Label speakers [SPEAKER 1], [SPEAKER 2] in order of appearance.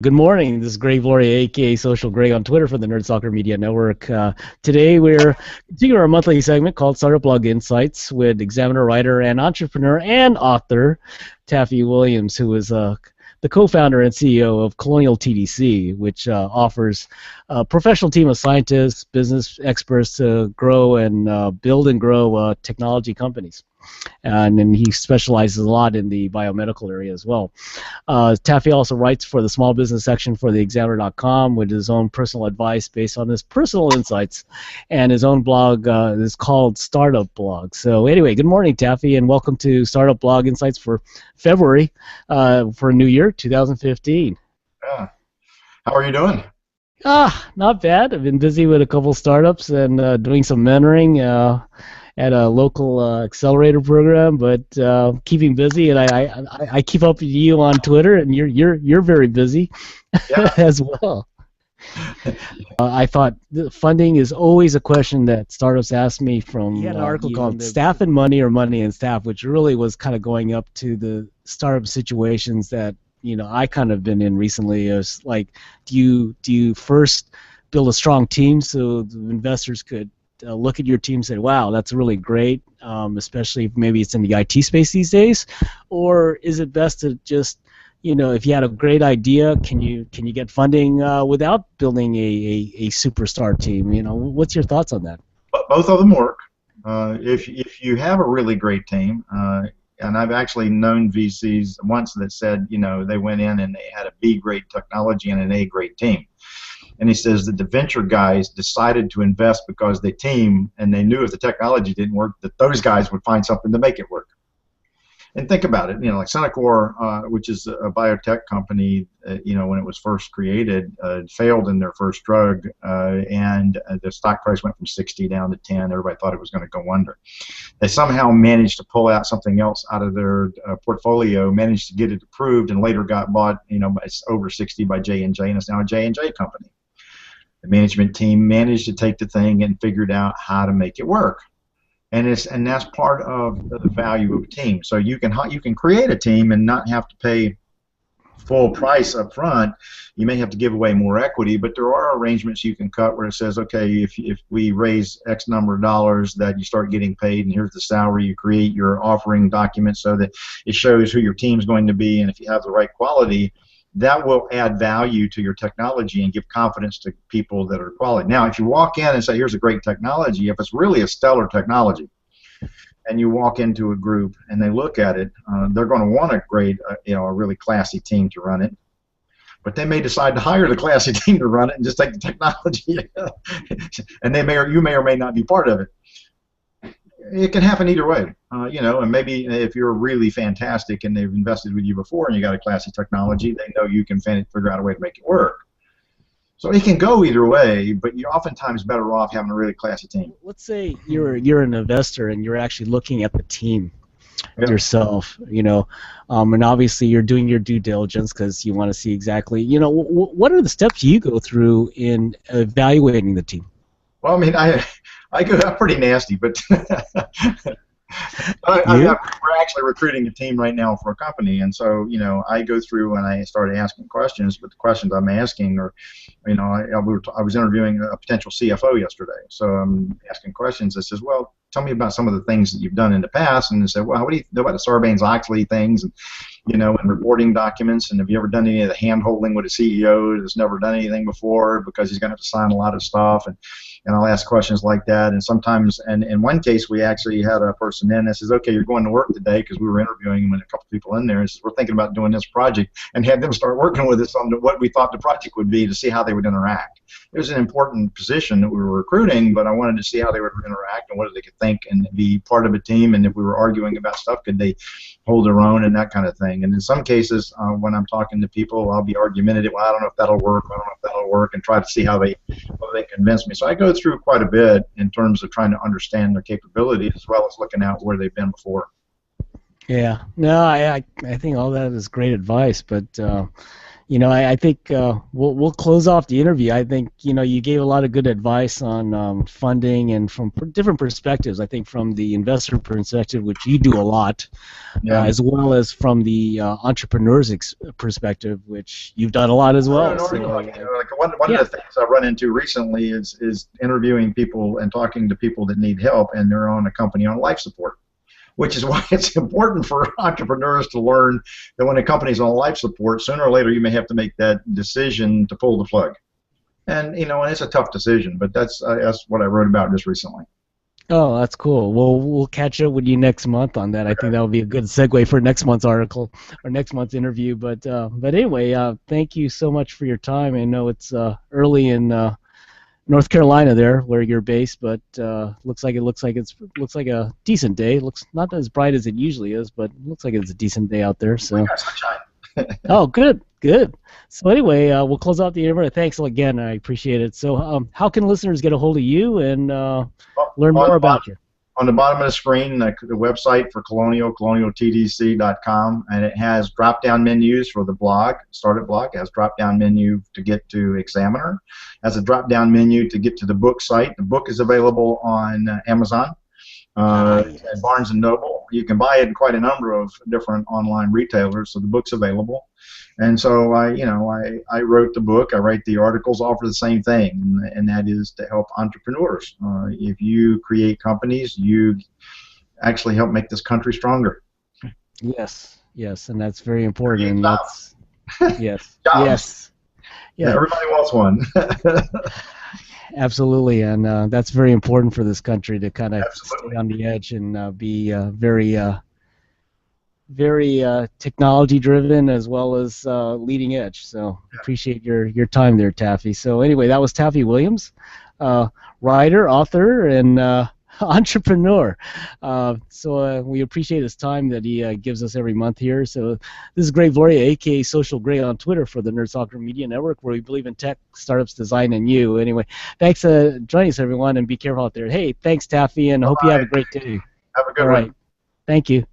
[SPEAKER 1] Good morning. This is Greg Gloria, aka Social Greg, on Twitter for the Nerd Soccer Media Network. Today we're continuing our monthly segment called Startup Blog Insights with Examiner writer and entrepreneur and author Taffy Williams, who is the co-founder and CEO of Colonial TDC, which offers a professional team of scientists, business experts to grow and build and grow technology companies. And then he specializes a lot in the biomedical area as well. Taffy also writes for the small business section for the Examiner.com with his own personal advice based on his personal insights, and his own blog is called Startup Blog. So anyway, good morning, Taffy, and welcome to Startup Blog Insights for February for New Year 2015.
[SPEAKER 2] Yeah. How are you doing?
[SPEAKER 1] Not bad. I've been busy with a couple startups and doing some mentoring at a local accelerator program, but keeping busy. And I keep up with you on Twitter, and you're very busy
[SPEAKER 2] Yeah.
[SPEAKER 1] as well. I thought funding is always a question that startups ask me from. You had an article called "Staff and Money" or "Money and Staff," which really was kind of going up to the startup situations that I kind of been in recently. Is like, do you first build a strong team so the investors could look at your team and say, wow, that's really great, especially if maybe it's in the IT space these days? Or is it best to just, if you had a great idea, can you get funding without building a superstar team? What's your thoughts on that?
[SPEAKER 2] But both of them work. If you have a really great team, and I've actually known VCs once that said, they went in and they had a B grade technology and an A grade team. And he says that the venture guys decided to invest because they team, and they knew if the technology didn't work, that those guys would find something to make it work. And think about it, like Centocor, which is a biotech company, when it was first created, failed in their first drug, and the stock price went from 60 down to 10. Everybody thought it was going to go under. They somehow managed to pull out something else out of their portfolio, managed to get it approved, and later got bought, it's over 60 by J&J, and it's now a J&J company. The management team managed to take the thing and figured out how to make it work, and that's part of the value of a team. So you can create a team and not have to pay full price up front. You may have to give away more equity, but there are arrangements you can cut where it says, okay, if we raise X number of dollars, that you start getting paid, and here's the salary. You create your offering document so that it shows who your team's going to be, and if you have the right quality, that will add value to your technology and give confidence to people that are quality. Now, if you walk in and say, here's a great technology, if it's really a stellar technology, and you walk into a group and they look at it, they're going to want a really classy team to run it. But they may decide to hire the classy team to run it and just take the technology, and you may or may not be part of it. It can happen either way, and maybe if you're really fantastic and they've invested with you before and you got a classy technology, they know you can figure out a way to make it work. So it can go either way, but you're oftentimes better off having a really classy team.
[SPEAKER 1] Let's say you're an investor and you're actually looking at the team yourself, and obviously you're doing your due diligence because you want to see exactly, what are the steps you go through in evaluating the team?
[SPEAKER 2] Well, I mean, I'm pretty nasty, but we're actually recruiting a team right now for a company, and so I go through and I start asking questions. But the questions I'm asking are, I was interviewing a potential CFO yesterday, so I'm asking questions that says, well, tell me about some of the things that you've done in the past, and they said, well, what do you know about the Sarbanes-Oxley things, and reporting documents, and have you ever done any of the hand-holding with a CEO that's never done anything before because he's going to have to sign a lot of stuff, and I'll ask questions like that. And sometimes, and in one case, we actually had a person in that says, okay, you're going to work today, because we were interviewing with a couple people in there, and says, we're thinking about doing this project, and had them start working with us on what we thought the project would be to see how they would interact. It was an important position that we were recruiting, but I wanted to see how they would interact and what they could think and be part of a team, and if we were arguing about stuff, could they hold their own and that kind of thing. And in some cases, when I'm talking to people, I'll be argumentative. Well, I don't know if that'll work. I don't know if that'll work, and try to see how they convince me. So I go through quite a bit in terms of trying to understand their capabilities as well as looking out where they've been before.
[SPEAKER 1] Yeah, no, I think all that is great advice, but I think we'll close off the interview. I think you gave a lot of good advice on funding and from different perspectives. I think from the investor perspective, which you do a lot,
[SPEAKER 2] Yeah.
[SPEAKER 1] as well as from the entrepreneur's perspective, which you've done a lot as well. So,
[SPEAKER 2] like one of the things I run into recently is interviewing people and talking to people that need help, and they're on a company on life support. Which is why it's important for entrepreneurs to learn that when a company's on life support, sooner or later you may have to make that decision to pull the plug. And and it's a tough decision, but that's what I wrote about just recently.
[SPEAKER 1] Oh, that's cool. Well, we'll catch up with you next month on that. I think that will be a good segue for next month's article or next month's interview. But anyway, thank you so much for your time. I know it's early in North Carolina there, where you're based, but looks like a decent day. Looks not as bright as it usually is, but looks like it's a decent day out there. So. Oh, good. So anyway, we'll close out the interview. Thanks again. I appreciate it. So, how can listeners get a hold of you and learn more about you?
[SPEAKER 2] On the bottom of the screen, the website for colonialtdc.com, and it has drop-down menus for the blog, Startup Blog. It has drop-down menu to get to Examiner. It has a drop-down menu to get to the book site. The book is available on Amazon, at Barnes & Noble. You can buy it in quite a number of different online retailers, so the book's available. And so I wrote the book. I write the articles, all for the same thing, and that is to help entrepreneurs. If you create companies, you actually help make this country stronger.
[SPEAKER 1] Yes, and that's very important. And
[SPEAKER 2] that's
[SPEAKER 1] yes.
[SPEAKER 2] Yeah, everybody wants one.
[SPEAKER 1] Absolutely, and that's very important for this country to kind of stay on the edge and be very technology driven as well as leading edge. So appreciate your time there, Taffy. So anyway, that was Taffy Williams, writer, author, and entrepreneur. So we appreciate his time that he gives us every month here. So this is Greg Gloria, aka Social Greg, on Twitter for the Nerd Soccer Media Network, where we believe in tech, startups, design, and you. Anyway, thanks for joining us, everyone, and be careful out there. Hey, thanks, Taffy, and I hope you have a great day.
[SPEAKER 2] Have a good one.
[SPEAKER 1] All right. Thank you.